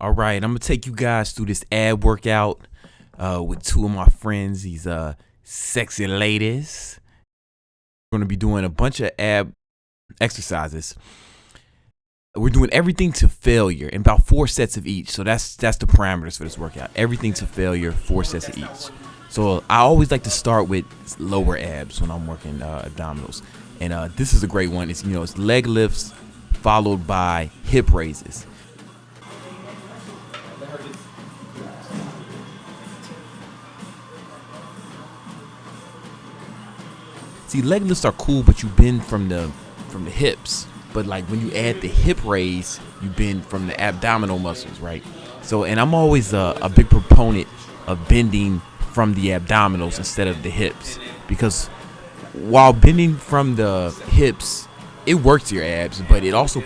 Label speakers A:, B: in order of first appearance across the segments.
A: All right, I'm gonna take you guys through this ab workout with two of my friends. These sexy ladies. We're gonna be doing a bunch of ab exercises. We're doing everything to failure in about 4 sets of each. So that's the parameters for this workout. Everything to failure, 4 sets of each. So I always like to start with lower abs when I'm working abdominals, and this is a great one. It's it's leg lifts followed by hip raises. See, leg lifts are cool, but you bend from the hips. But like when you add the hip raise, you bend from the abdominal muscles, right? So, and I'm always a big proponent of bending from the abdominals instead of the hips, because while bending from the hips, it works your abs, but it also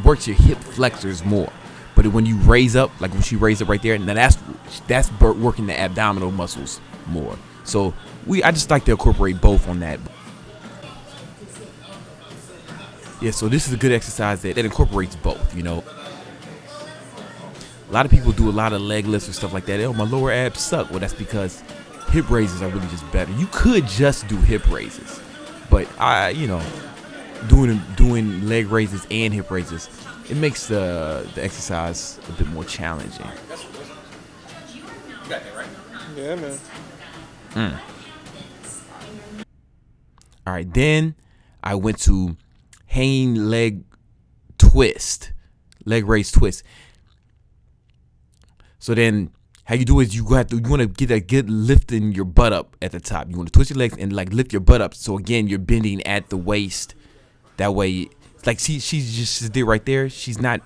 A: works your hip flexors more. But when you raise up, like when she raised up right there, now that's working the abdominal muscles more. So I just like to incorporate both on that. Yeah, so this is a good exercise that incorporates both, A lot of people do a lot of leg lifts or stuff like that. Oh, my lower abs suck. Well, that's because hip raises are really just better. You could just do hip raises, but doing leg raises and hip raises, it makes the exercise a bit more challenging.
B: You got that right? Yeah, man.
A: All right, then I went to hanging leg raise twist. So then how you do is you want to get a good lift in your butt up at the top. You want to twist your legs and like lift your butt up. So again, you're bending at the waist. That way, it's like she just did right there. She's not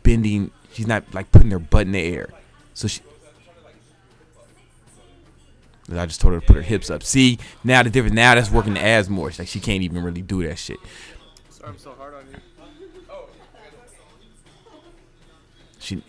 A: bending. She's not like putting her butt in the air. So I just told her to put her hips up. See, now the difference. Now that's working the abs more. It's like she can't even really do that shit.
B: Sorry, I'm so hard on you.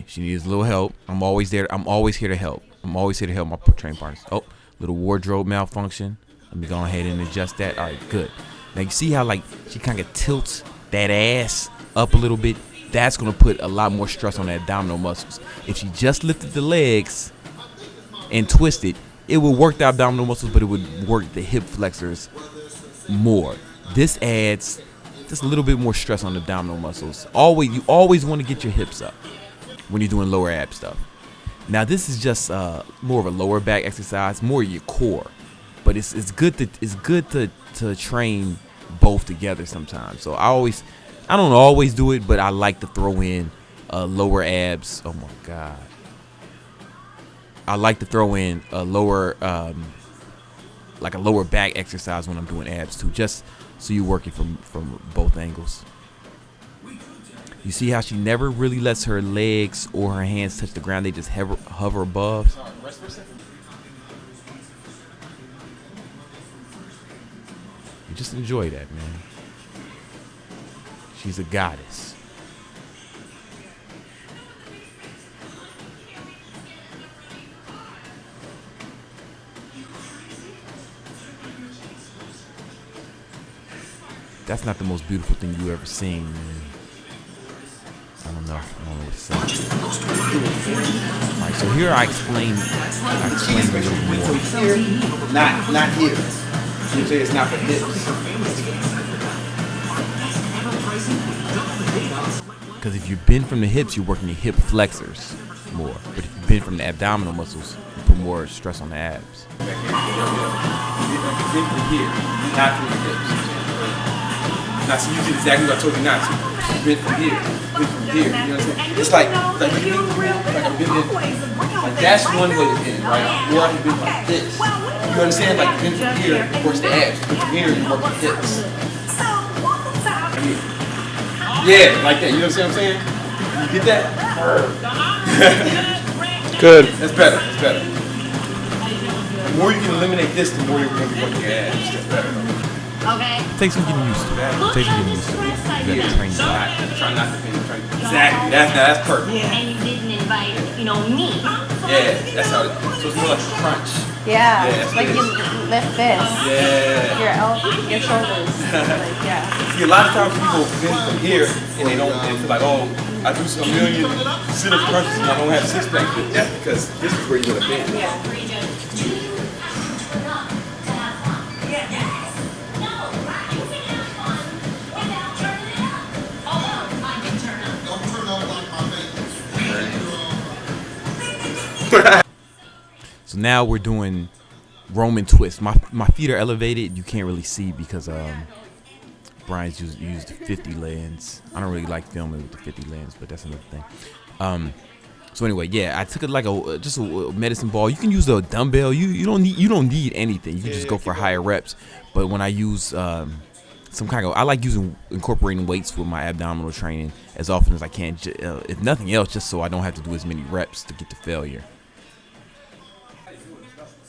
A: She needs a little help. I'm always there. I'm always here to help. I'm always here to help my training partners. Oh, little wardrobe malfunction. Let me go ahead and adjust that. All right, good. Now you see how like she kind of tilts that ass up a little bit. That's gonna put a lot more stress on the abdominal muscles. If she just lifted the legs and twisted, it would work the abdominal muscles, but it would work the hip flexors more. This adds just a little bit more stress on the abdominal muscles. You always want to get your hips up when you're doing lower ab stuff. Now this is just more of a lower back exercise, more your core, but it's good to train both together sometimes. So I don't always do it, but I like to throw in lower abs. Oh my god. I like to throw in a lower back exercise when I'm doing abs too, just so you're working from both angles. You see how she never really lets her legs or her hands touch the ground. They just hover above. You just enjoy that, man. She's a goddess. That's not the most beautiful thing you ever seen, man. I don't know what to say. Alright, so here I explain a little more.
B: Here, not here. You say it's not for hips.
A: Because if you bend from the hips, you're working your hip flexors more. But if you bend from the abdominal muscles, you put more stress on the abs.
B: You bend from here, not from the hips. Now, so you did exactly what I told you not to. You bend from here, bend from here. You know what I'm saying? It's like I'm bending. Like that's one way to bend, right? Or I can bend like this. You understand? Like bend from here, it works the abs. Bend from here, it works the hips. Yeah, like that. You know what I'm saying? You get that?
C: Good.
B: That's better. That's better. The more you can eliminate this, the more you're going to be working your abs. That's better.
D: Okay.
A: It takes some getting used to. You gotta train your body.
B: Try not to bend. Exactly. That's perfect.
D: And you didn't invite, me.
B: Yeah, that's how it is. So it's more like a crunch.
E: Yeah,
B: Yeah,
E: like you lift this,
B: Yeah.
E: your shoulders, like, yeah.
B: See, a lot of times people bend from here and they feel like, oh, I do a million sit-up crunches and I don't have six pack, but that's because this is where you're gonna bend.
A: So now we're doing Roman twist. My feet are elevated. You can't really see because Brian's used the 50 lens. I don't really like filming with the 50 lens, but that's another thing. So anyway, yeah, I took it like just a medicine ball. You can use a dumbbell. You don't need anything. You can just go for higher reps. But when I use some kind of, I like incorporating weights with my abdominal training as often as I can. If nothing else, just so I don't have to do as many reps to get to failure.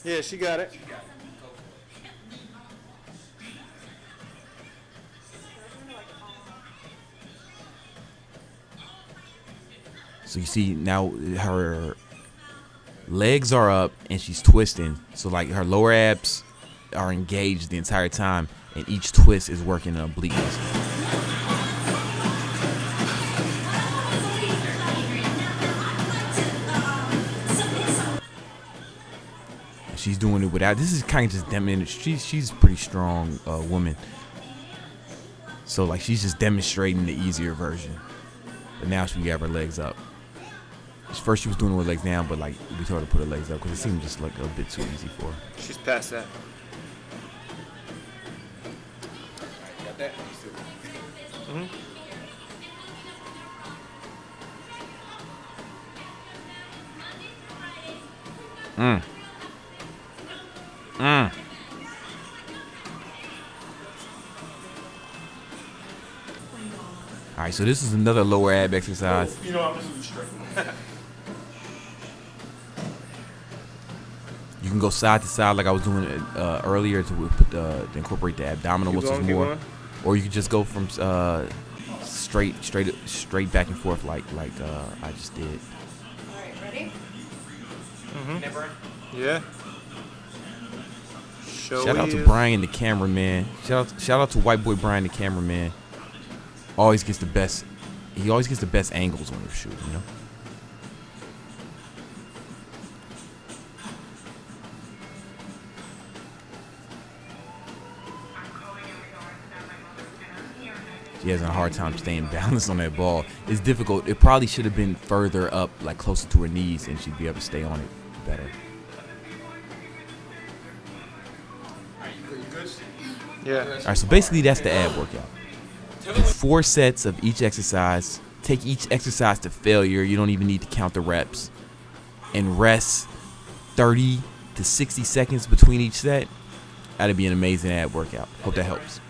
C: Yeah, she got it.
A: So you see now her legs are up and she's twisting. So like her lower abs are engaged the entire time, and each twist is working an oblique muscle. She's doing it without. This is kind of just demonstrating. She's a pretty strong woman. So like she's just demonstrating the easier version. But now she got her legs up. First she was doing it with her legs down, but like we told her to put her legs up because it seemed just like a bit too easy for her.
C: She's past that.
B: Got that?
A: All right, so this is another lower ab exercise.
B: You know, I'm just straight.
A: You can go side to side like I was doing earlier to put to incorporate the abdominal muscles more, or you can just go from straight back and forth like I just did.
E: All right, ready?
C: Yeah.
A: Shout out to Brian, the cameraman. Shout out to white boy Brian, the cameraman. Always gets the best. He always gets the best angles on your shoot, you know. She has a hard time staying balanced on that ball. It's difficult. It probably should have been further up, like closer to her knees, and she'd be able to stay on it better.
C: Yeah.
A: All right, so basically that's the ab workout. Do 4 sets of each exercise. Take each exercise to failure. You don't even need to count the reps. And rest 30 to 60 seconds between each set. That'd be an amazing ab workout. Hope that helps.